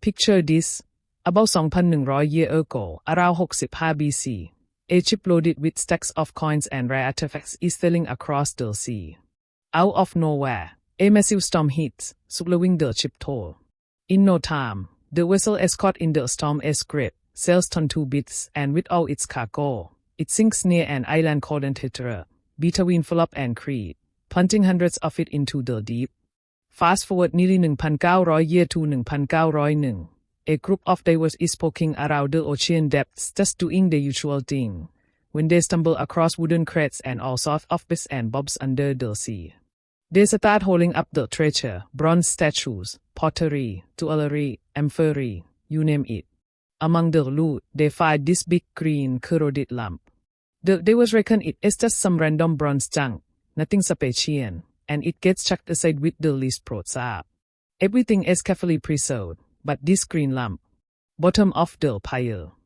Picture this. About 2,100 years ago, around 65 BC, a ship loaded with stacks of coins and rare artifacts is sailing across the sea. Out of nowhere, a massive storm hits, swallowing the ship whole. In no time, the vessel is caught in the storm's grip, sails torn to bits, and with all its cargo, it sinks near an island called Antitra, between Philip and Crete, plunging hundreds of it into the deep. Fast forward nearly 1,900 years to 1,901. A group of divers is poking around the ocean depths just doing the usual thing, when they stumble across wooden crates and all sorts of bits and bobs under the sea. They start hauling up the treasure, bronze statues, pottery, jewelry, amphorae, you name it. Among the loot, they find this big green corroded lump. The divers reckon it is just some random bronze junk, nothing special, and it gets chucked aside with the least props. Everything is carefully preserved, but this green lump, bottom of the pile.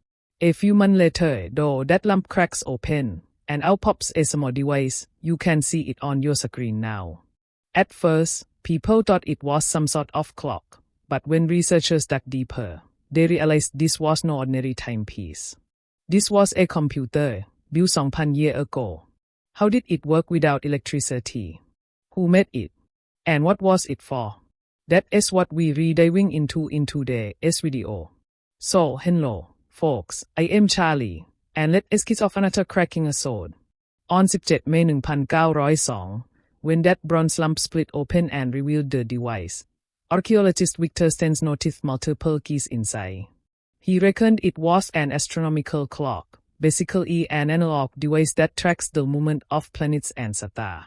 A few months later, though, that lump cracks open, and out pops a small device. You can see it on your screen now. At first, people thought it was some sort of clock, but when researchers dug deeper, they realized this was no ordinary timepiece. This was a computer, built 2,000 years ago. How did it work without electricity? Who made it? And what was it for? That is what we re-diving into in today's video. So, hello, folks, I am Charlie, and let us kick off another cracking episode. On 17 May 1902, when that bronze lump split open and revealed the device, archaeologist Victor Stens noticed multiple keys inside. He reckoned it was an astronomical clock, basically an analog device that tracks the movement of planets and stars.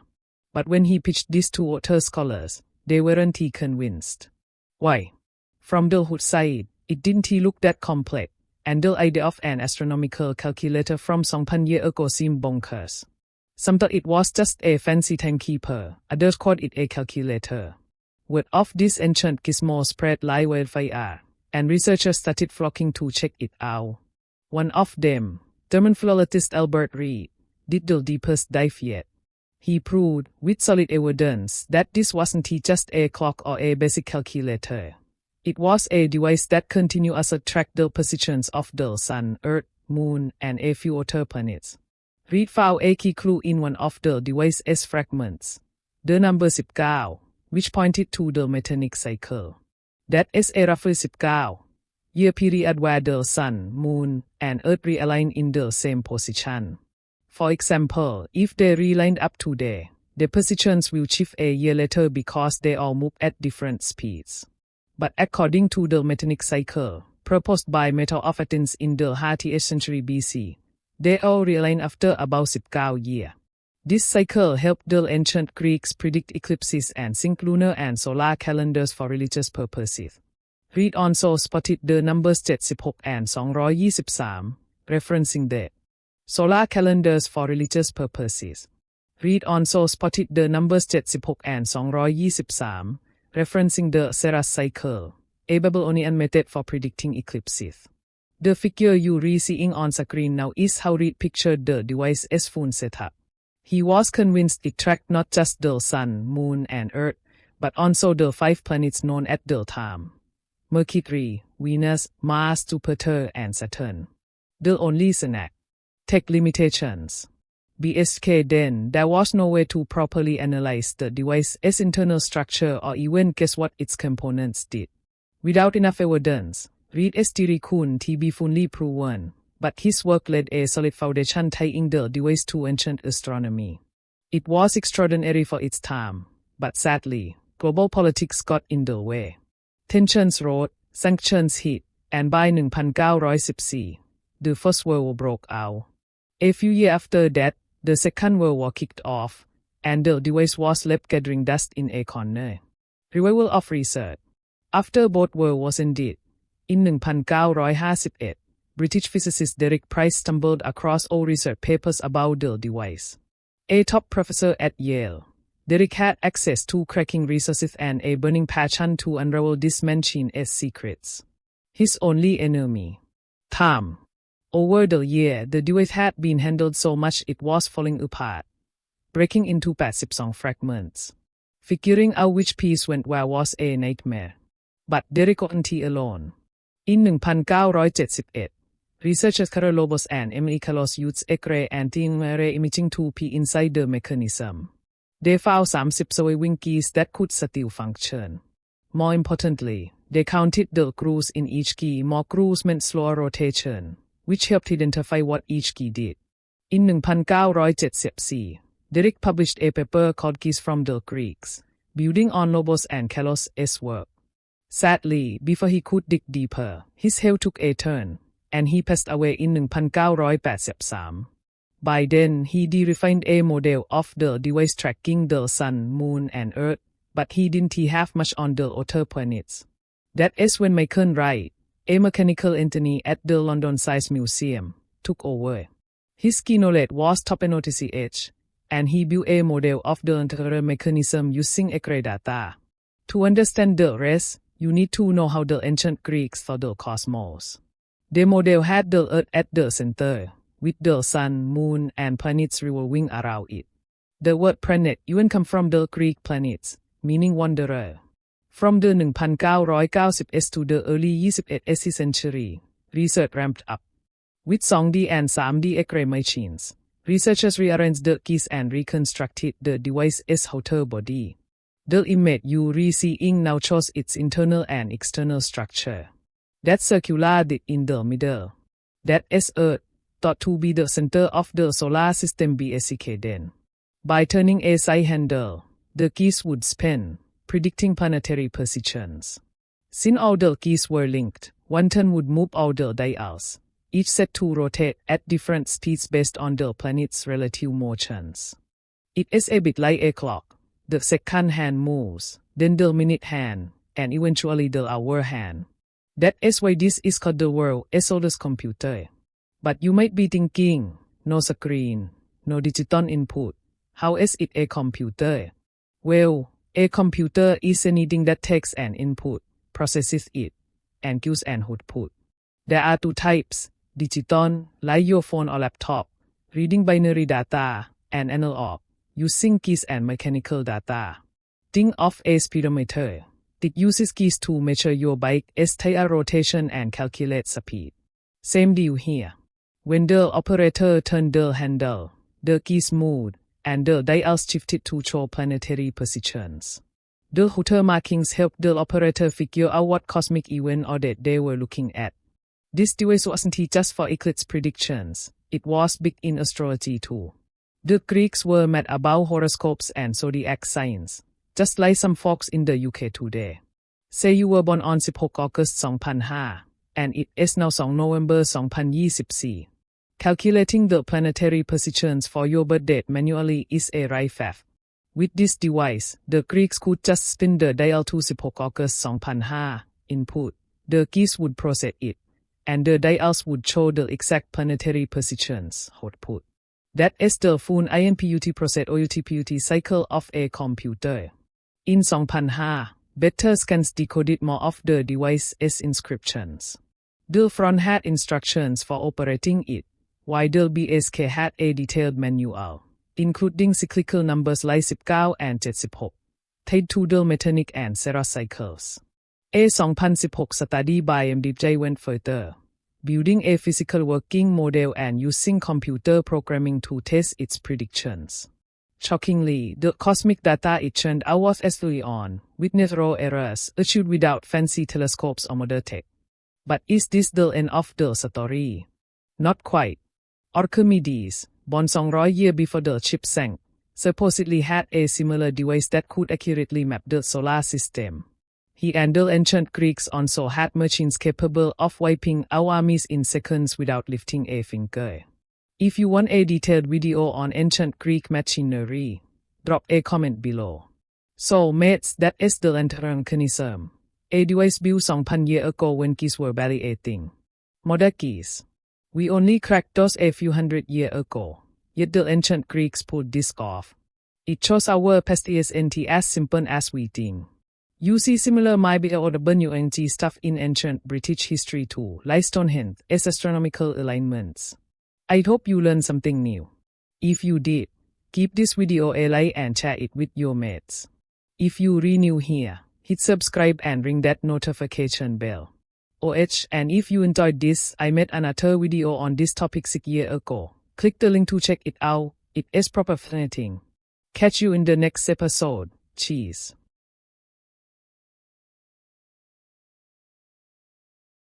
But when he pitched this to other scholars, they weren't convinced. Why? From the outside, it didn't look that complex, and the idea of an astronomical calculator from 2,000 years ago seemed bonkers. Some thought it was just a fancy timekeeper, others called it a calculator. Word of this ancient gizmo spread like wildfire, and researchers started flocking to check it out. One of them, German philologist Albert Reed, did the deepest dive yet. He proved, with solid evidence, that this wasn't just a clock or a basic calculator. It was a device that continuously tracked the positions of the Sun, Earth, Moon, and a few other planets. Reed found a key clue in one of the device's fragments, the number 19, which pointed to the mechanic cycle. That is a roughly 19-year period where the Sun, Moon, and Earth realign in the same position. For example, if they relined up today, the positions will shift a year later because they all move at different speeds. But according to the mechanic cycle, proposed by Metal of Athens in the 30th century BC, they all realign after about 19 years. This cycle helped the ancient Greeks predict eclipses and sync lunar and solar calendars for religious purposes. Reed also spotted the numbers 76 and 223, referencing that. Solar calendars for religious purposes. Reed also spotted the numbers 76 and 223, referencing the Ceres cycle, a Babylonian method for predicting eclipses. The figure you are seeing on screen now is how Reed pictured the device's full setup. He was convinced it tracked not just the Sun, Moon, and Earth, but also the 5 planets known at the time: Mercury, Venus, Mars, Jupiter, and Saturn. The only snag: tech limitations. BSK then, there was no way to properly analyze the device's internal structure or even guess what its components did. Without enough evidence, Reed's theory couldn't be fully proven, but his work laid a solid foundation tying the device to ancient astronomy. It was extraordinary for its time, but sadly, global politics got in the way. Tensions rose, sanctions hit, and by 1914, the First World War broke out. A few years after that, the Second World War kicked off, and the device was left gathering dust in a corner. Revival of research. After both world wars ended, in 1958, British physicist Derek Price stumbled across old research papers about the device. A top professor at Yale, Derek had access to cracking resources and a burning passion to unravel this machine's secrets. His only enemy: time. Over the year, the device had been handled so much it was falling apart, breaking into 82 fragments. Figuring out which piece went where was a nightmare. But Derek wasn't alone. In 1971, researchers Carolobos and Emily Carlos used X-ray and TMRA imaging to peer inside the mechanism. They found 30 swing keys that could still function. More importantly, they counted the grooves in each key. More grooves meant slower rotation, which helped identify what each key did. In 1974, Derek published a paper called Keys from the Greeks, building on Lobos and Carlos' work. Sadly, before he could dig deeper, his health took a turn, and he passed away in 1983. By then, he refined a model of the device tracking the Sun, Moon, and Earth, but he didn't have much on the other planets. That is when Michael Wright, a mechanical engineer at the London Science Museum, took over. His key knowledge was top-notch, and he built a model of the entire mechanism using X-ray data. To understand the rest, you need to know how the ancient Greeks saw the cosmos. The model had the Earth at the center, with the Sun, Moon, and planets revolving around it. The word planet even comes from the Greek planets, meaning wanderer. From the 1990s to the early 21st century, research ramped up. With 2D and 3D X-ray machines, researchers rearranged the keys and reconstructed the device's outer body. The image you're seeing now shows its internal and external structure. That circular disc in the middle, that is Earth, thought to be the center of the solar system BSK then. By turning a side handle, the keys would spin, predicting planetary positions. Since all the keys were linked, one turn would move all the dials, each set to rotate at different speeds based on the planet's relative motions. It is a bit like a clock. The second hand moves, then the minute hand, and eventually the hour hand. That is why this is called the world's oldest computer. But you might be thinking, no screen, no digital input. How is it a computer? Well, a computer is anything that takes an input, processes it, and gives an output. There are two types, digital, like your phone or laptop, reading binary data, and analog, using keys and mechanical data. Think of a speedometer. It uses keys to measure your bike's tire rotation and calculate speed. Same deal here. When the operator turned the handle, the keys moved, and the dials shifted to show planetary positions. The outer markings helped the operator figure out what cosmic event or date they were looking at. This device wasn't just for eclipse predictions, it was big in astrology too. The Greeks were mad about horoscopes and zodiac signs, just like some folks in the UK today. Say you were born on 16 August 2005, and it is now 2 November 2024. Calculating the planetary positions for your birth date manually is a rife. With this device, the Greeks could just spin the dial to 16 August 2005, input, the keys would process it, and the dials would show the exact planetary positions, output. That is the full input process or output cycle of a computer. In 2005, better scans decoded more of the device's inscriptions. The front had instructions for operating it, while the BSK had a detailed manual, including cyclical numbers like 19 and 76, tied to the Metonic and Serra cycles. A 2016 study by MDJ went further, building a physical working model and using computer programming to test its predictions. Shockingly, the cosmic data it churned out was early on, with zero errors achieved without fancy telescopes or modern tech. But is this the end of the story? Not quite. Archimedes, born 200 years before the ship sank, supposedly had a similar device that could accurately map the solar system. He and the ancient Greeks also had machines capable of wiping out armies in seconds without lifting a finger. If you want a detailed video on ancient Greek machinery, drop a comment below. So mates, that is the entire mechanism. A device built 2,000 years ago when keys were barely a thing. Modern keys. We only cracked those a few hundred years ago, yet the ancient Greeks pulled this off. It shows our past isn't as simple as we think. You see similar might be or the WNG stuff in ancient British history too, like Stonehenge, as astronomical alignments. I hope you learned something new. If you did, keep this video a like and share it with your mates. If you're new here, hit subscribe and ring that notification bell. And if you enjoyed this, I made another video on this topic 6 years ago. Click the link to check it out. It is proper fascinating. Catch you in the next episode. Cheers.